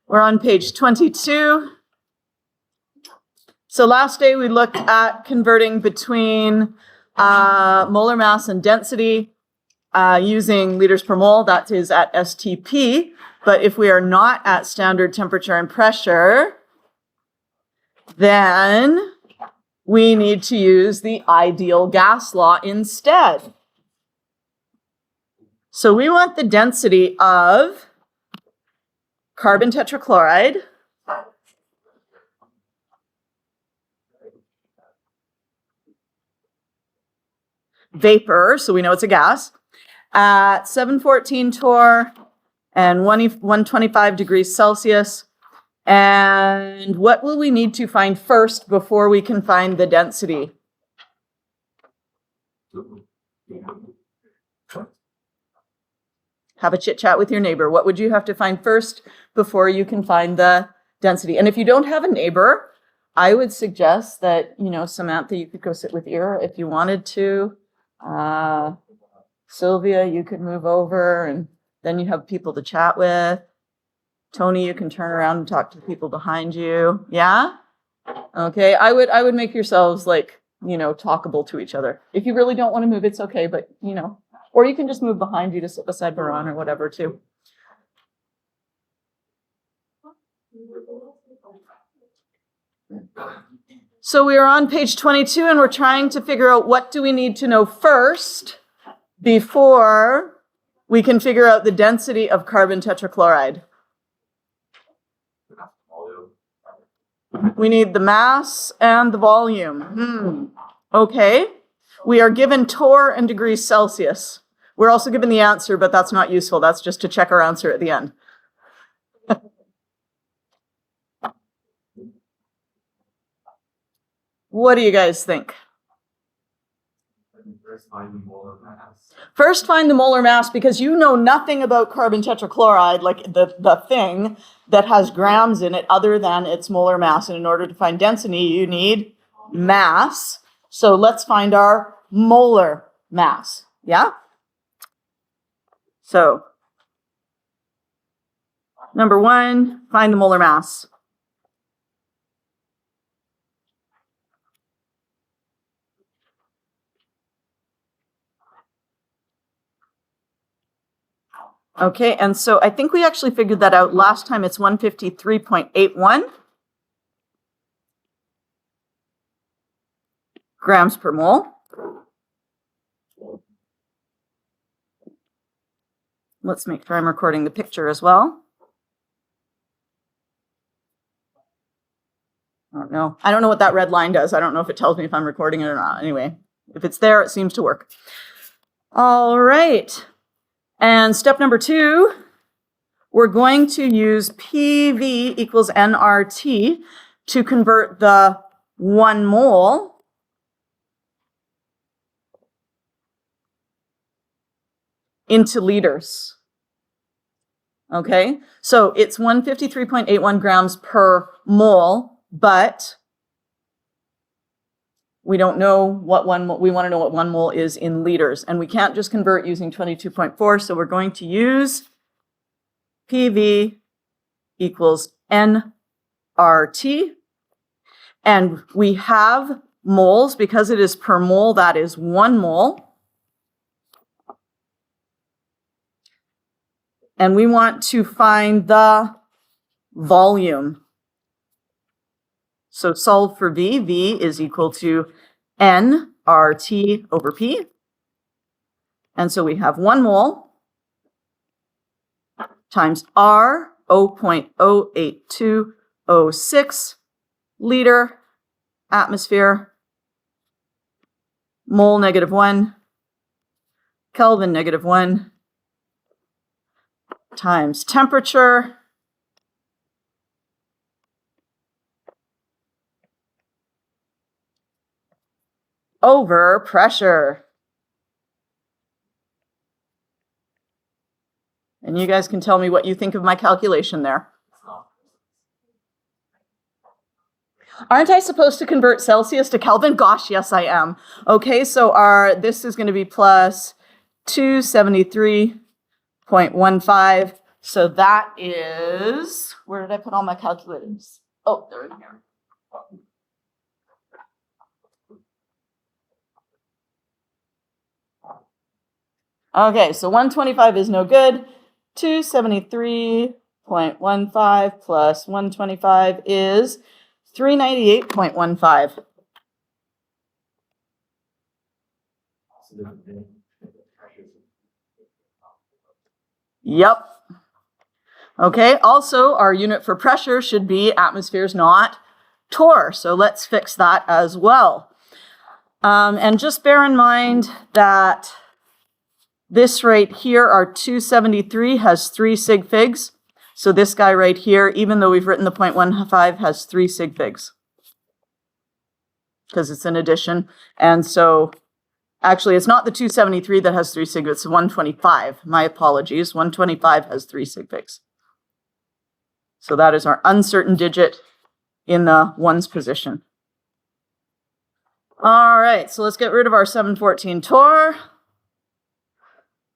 We're on page 22. So last day we looked at converting between molar mass and density using liters per mole. That is at STP. But if we are not at standard temperature and pressure, then we need to use the ideal gas law instead. So we want the density of carbon tetrachloride vapor, so we know it's a gas, at 714 torr and 125 degrees Celsius. And what will we need to find first before we can find the density? Have a chit chat with your neighbor. What would you have to find first before you can find the density? And if you don't have a neighbor, I would suggest that, Samantha, you could go sit with Ira if you wanted to. Sylvia, you could move over and then you have people to chat with. Tony, you can turn around and talk to the people behind you. Yeah? Okay. I would make yourselves talkable to each other. If you really don't want to move, it's okay, but or you can just move behind you to sit beside Baran or whatever too. So we are on page 22 and we're trying to figure out what do we need to know first before we can figure out the density of carbon tetrachloride. We need the mass and the volume. Okay. We are given torr and degrees Celsius. We're also given the answer, but that's not useful. That's just to check our answer at the end. What do you guys think? First find the molar mass. First find the molar mass, because you know nothing about carbon tetrachloride, like the thing that has grams in it other than its molar mass. And in order to find density, you need mass. So let's find our molar mass. Yeah? So, number one, find the molar mass. Okay, and so I think we actually figured that out last time. It's 153.81 grams per mole. Let's make sure I'm recording the picture as well. I don't know. I don't know what that red line does. I don't know if it tells me if I'm recording it or not. Anyway, if it's there, it seems to work. All right. And step number 2, we're going to use PV equals nRT to convert the 1 mole into liters. Okay, so it's 153.81 grams per mole, but we don't know what we want to know what 1 mole is in liters, and we can't just convert using 22.4, so we're going to use PV equals nRT, and we have moles because it is per mole. That is 1 mole. And we want to find the volume. So solve for V. V is equal to nRT over P. And so we have 1 mole times R, 0.08206 liter atmosphere, mole -1, Kelvin -1, times temperature over pressure. And you guys can tell me what you think of my calculation there. Aren't I supposed to convert Celsius to Kelvin? Gosh, yes, I am. Okay, so this is going to be plus 273.15 So that is, where did I put all my calculators? Oh, they're in here. Okay, so 125 is no good. 273.15 plus 125 is 398.15. Yep. Okay, also our unit for pressure should be atmospheres, not torr. So let's fix that as well. And just bear in mind that this right here, our 273 has 3 sig figs. So this guy right here, even though we've written the 0.15, has 3 sig figs because it's an addition. And so actually it's not the 273 that has 3 sig, it's 125. My apologies, 125 has 3 sig figs. So that is our uncertain digit in the ones position. All right, so let's get rid of our 714 torr.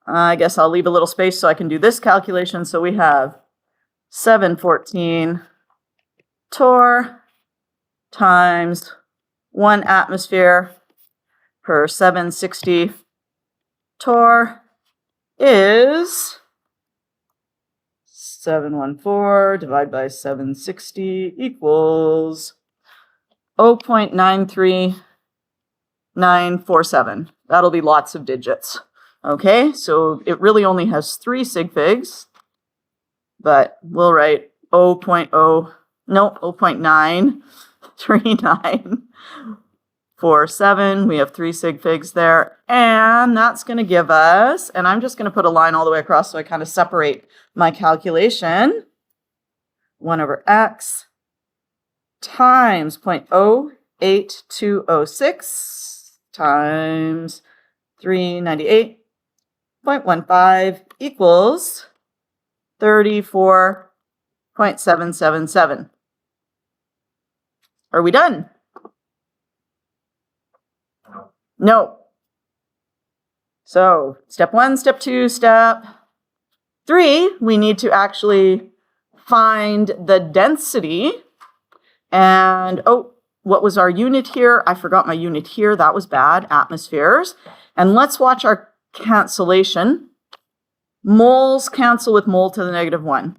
I guess I'll leave a little space so I can do this calculation. So we have 714 torr times 1 atmosphere per 760 torr is 714 divided by 760 equals 0.93947. That'll be lots of digits. Okay, so it really only has 3 sig figs, but we'll write 0.93947. We have 3 sig figs there, and that's going to give us, and I'm just going to put a line all the way across so I kind of separate my calculation, 1 over x times 0.08206 times 398.15 equals 34.777. Are we done? No. So step 1, step 2, step 3, we need to actually find the density. And oh, what was our unit here? I forgot my unit here. That was bad. Atmospheres. And let's watch our cancellation. Moles cancel with mole to the -1.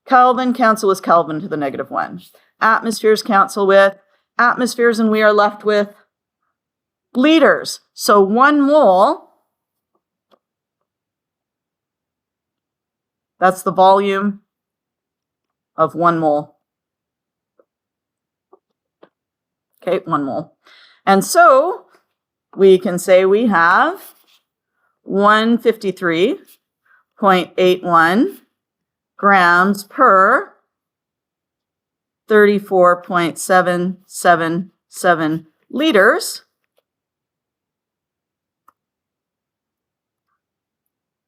Kelvin cancel with Kelvin to the -1. Atmospheres cancel with atmospheres, and we are left with liters. So 1 mole, that's the volume of 1 mole. Okay, 1 mole. And so we can say we have 153.81 grams per 34.777 liters.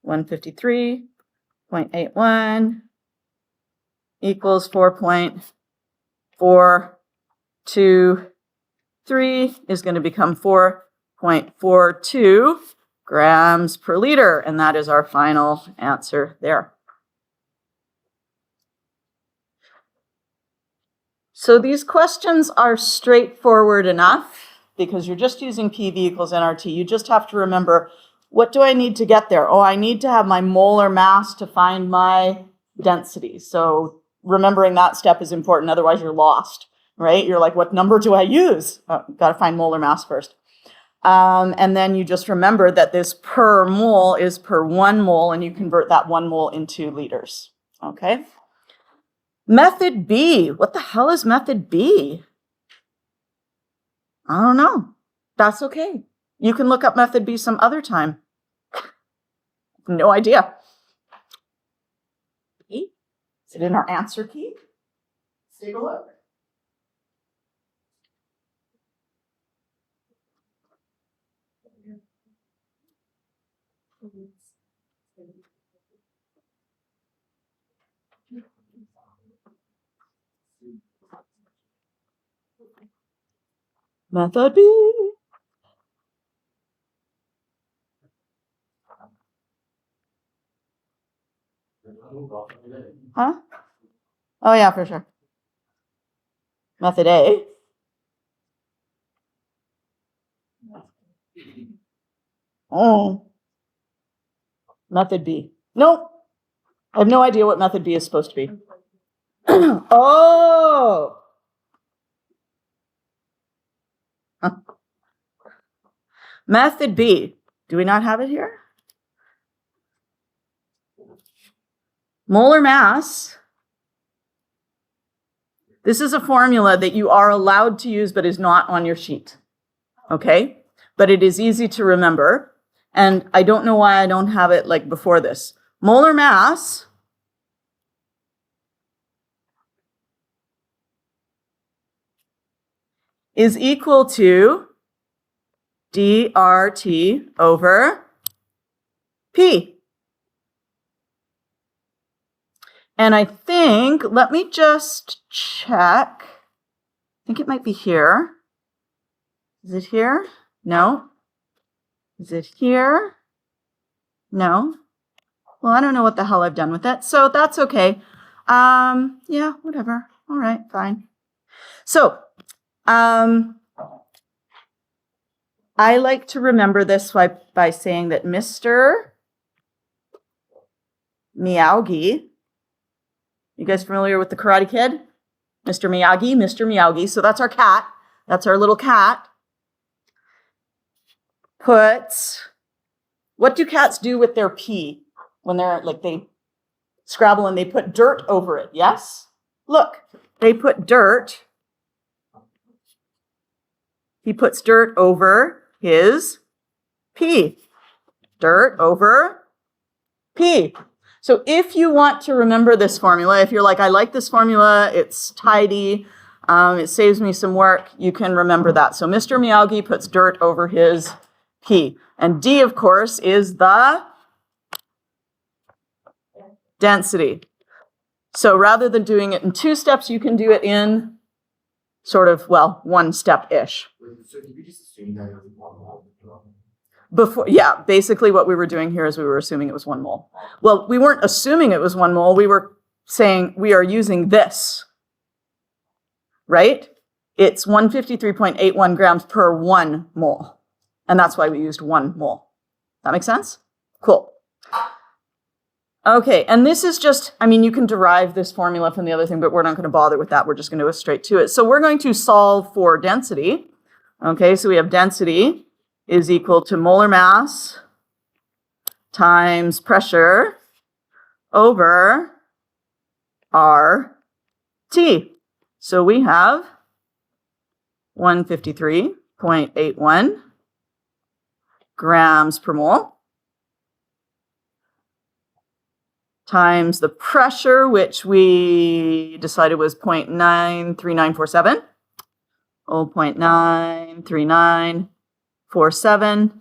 153.81 equals 4.423 is going to become 4.42 grams per liter, and that is our final answer there. So these questions are straightforward enough because you're just using PV equals nRT. You just have to remember, what do I need to get there? Oh, I need to have my molar mass to find my density. So remembering that step is important, otherwise you're lost, right? You're like, what number do I use? Oh, got to find molar mass first. And then you just remember that this per mole is per 1 mole, and you convert that 1 mole into liters, okay? Method B, what the hell is method B? I don't know. That's okay. You can look up method B some other time. No idea. Is it in our answer key? Let's take a look. Method B. Huh? Oh, yeah, for sure. Method A. Oh. Method B. Nope. I have no idea what method B is supposed to be. Oh. Huh. Method B. Do we not have it here? Molar mass. This is a formula that you are allowed to use, but is not on your sheet. Okay? But it is easy to remember. And I don't know why I don't have it like before this. Molar mass is equal to dRT over P. And I think, let me just check. I think it might be here. Is it here? No. Is it here? No. Well, I don't know what the hell I've done with it, so that's okay. Yeah, whatever. All right, fine. So, I like to remember this by saying that Mr. Miyagi, you guys familiar with the Karate Kid? Mr. Miyagi. So that's our cat. That's our little cat. What do cats do with their pee when they're like they scrabble and they put dirt over it? Yes? Look, they put dirt. He puts dirt over his pee. Dirt over pee. So if you want to remember this formula, if you're like, I like this formula, it's tidy, it saves me some work, you can remember that. So Mr. Miyagi puts dirt over his pee. And D, of course, is the density. So rather than doing it in 2 steps, you can do it in sort of, well, 1 step-ish. So did we just assume that it was 1 mole? Yeah, basically what we were doing here is we were assuming it was 1 mole. Well, we weren't assuming it was 1 mole. We were saying we are using this, right? It's 153.81 grams per 1 mole. And that's why we used 1 mole. That make sense? Cool. Okay, and this is just, I mean, you can derive this formula from the other thing, but we're not going to bother with that. We're just going to go straight to it. So we're going to solve for density. Okay, so we have density is equal to molar mass times pressure over RT. So we have 153.81 grams per mole times the pressure, which we decided was 0.93947. 0.93947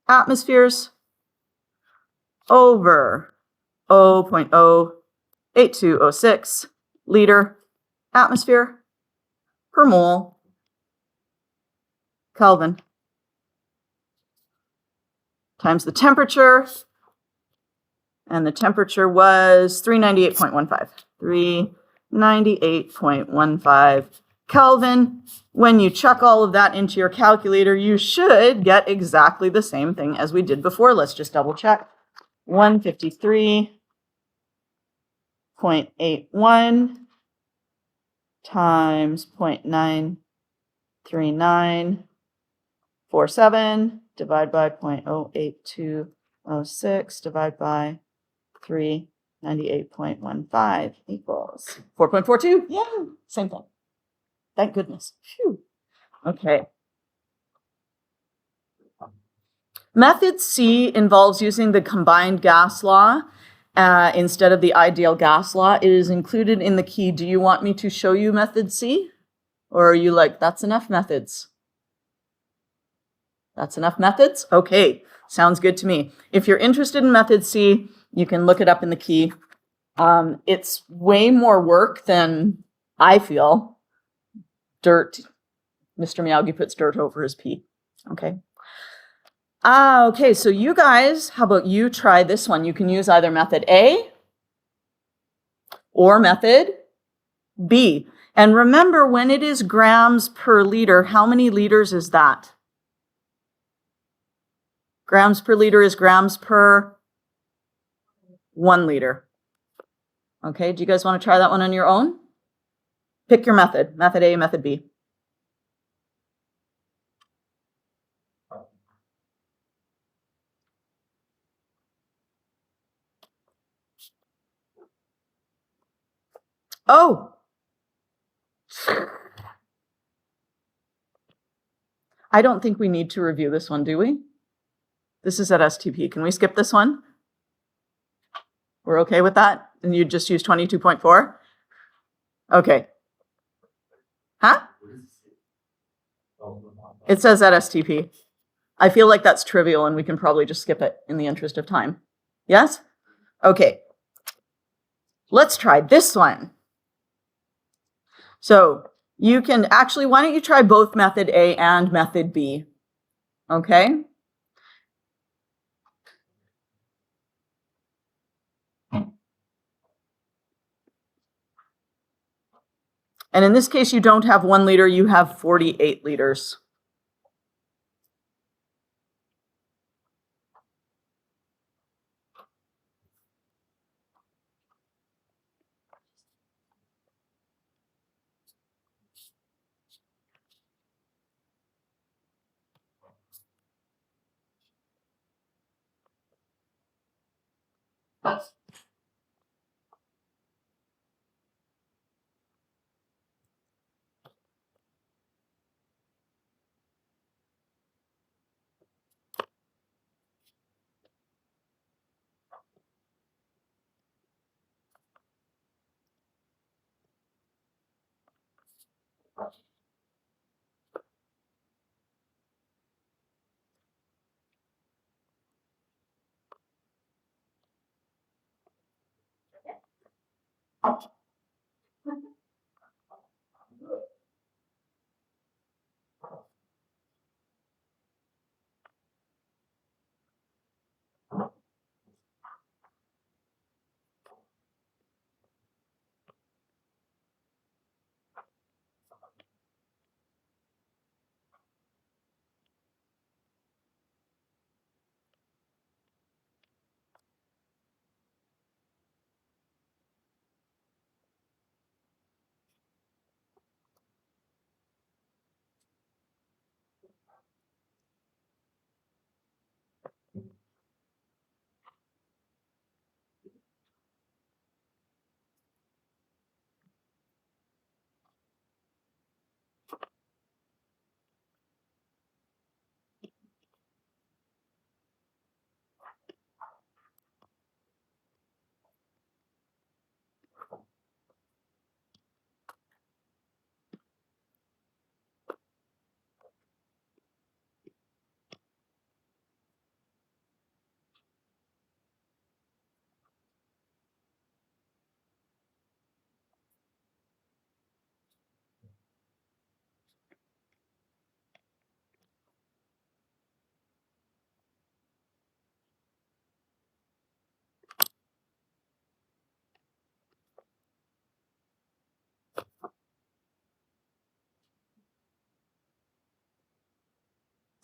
atmospheres over 0.08206 liter atmosphere per mole Kelvin times the temperature, and the temperature was 398.15. 398.15 Kelvin. When you chuck all of that into your calculator, you should get exactly the same thing as we did before. Let's just double check. 153.81 times 0.93947 divided by 0.08206 divided by 398.15 equals 4.42. Yeah, same thing. Thank goodness. Phew. Okay. Method C involves using the combined gas law instead of the ideal gas law. It is included in the key. Do you want me to show you method C? Or are you like, that's enough methods? That's enough methods? Okay, sounds good to me. If you're interested in method C, you can look it up in the key. It's way more work than I feel. Dirt. Mr. Miyagi puts dirt over his pee. Okay. Okay, so you guys, how about you try this one? You can use either method A or method B. And remember, when it is grams per liter, how many liters is that? Grams per liter is grams per 1 liter. Okay, do you guys want to try that one on your own? Pick your method, method A, method B. Oh, I don't think we need to review this one, do we? This is at STP. Can we skip this one? We're okay with that? And you just use 22.4? Okay. Huh? It says at STP. I feel like that's trivial and we can probably just skip it in the interest of time. Yes? Okay. Let's try this one. So you can actually, why don't you try both method A and method B? Okay. And in this case, you don't have 1 liter, you have 48 liters.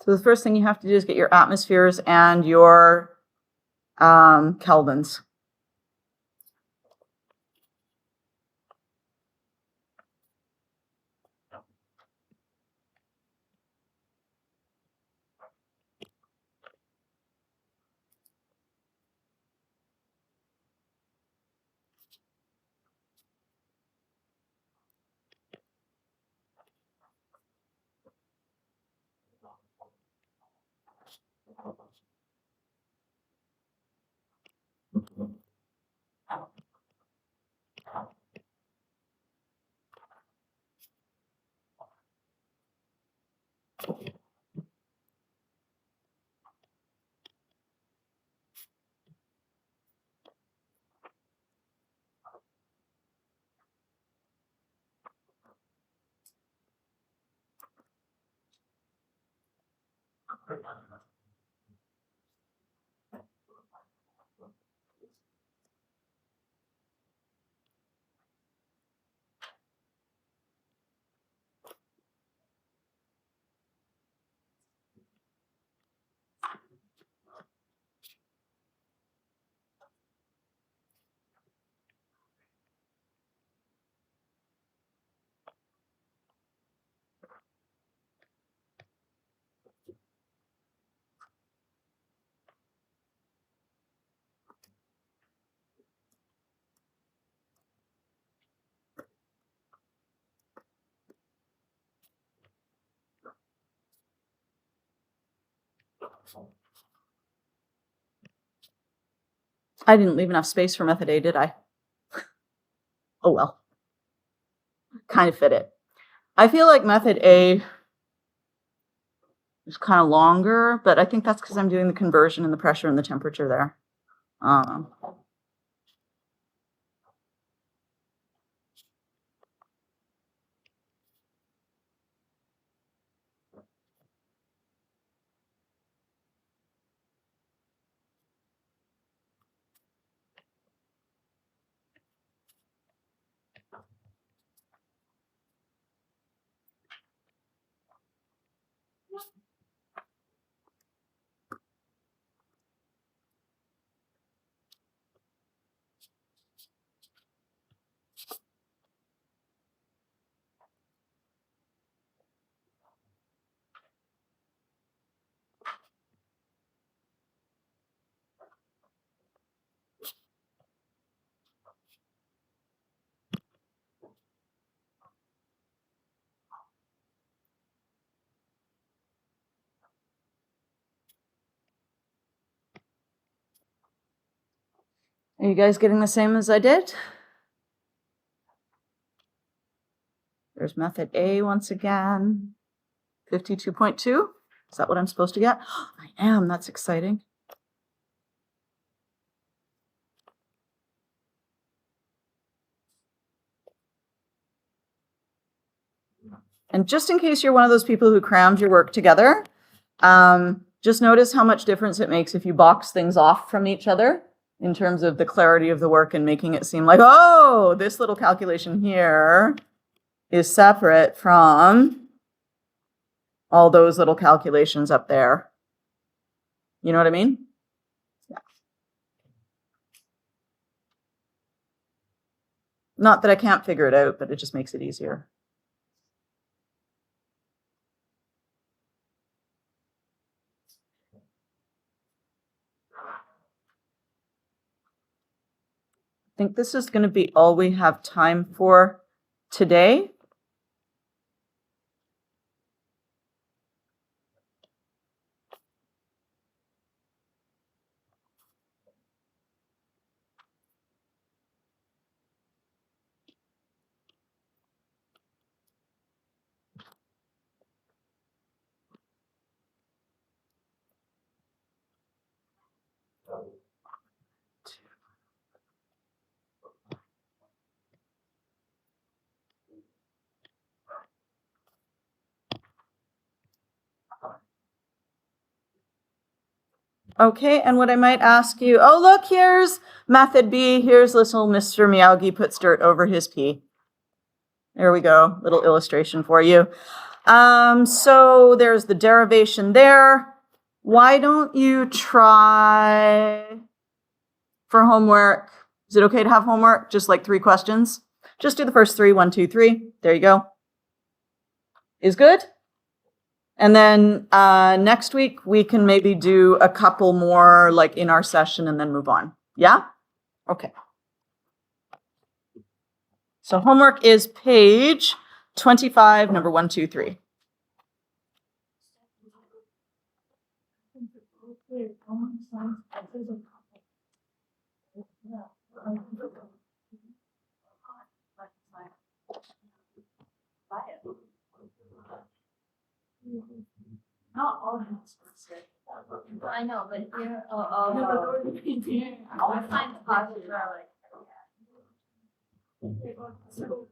So the first thing you have to do is get your atmospheres and your kelvins. I didn't leave enough space for method A, did I? Oh well. Kind of fit it. I feel like method A is kind of longer, but I think that's because I'm doing the conversion and the pressure and the temperature there. Are you guys getting the same as I did? There's method A once again. 52.2. Is that what I'm supposed to get? I am. That's exciting. And just in case you're one of those people who crammed your work together, just notice how much difference it makes if you box things off from each other in terms of the clarity of the work and making it seem like, oh, this little calculation here is separate from all those little calculations up there. You know what I mean? Yeah. Not that I can't figure it out, but it just makes it easier. I think this is going to be all we have time for today. Okay, and what I might ask you, oh, look, here's method B. Here's little Mr. Miyagi puts dirt over his pee. There we go, little illustration for you. So there's the derivation there. Why don't you try for homework? Is it okay to have homework? Just like 3 questions? Just do the first 3, 1, 2, 3. There you go. Is good? And then next week, we can maybe do a couple more like in our session and then move on. Yeah? Okay. So homework is page 25, number 1, 2, 3. Not all of it's I know, but here, I want to find the classes where I like.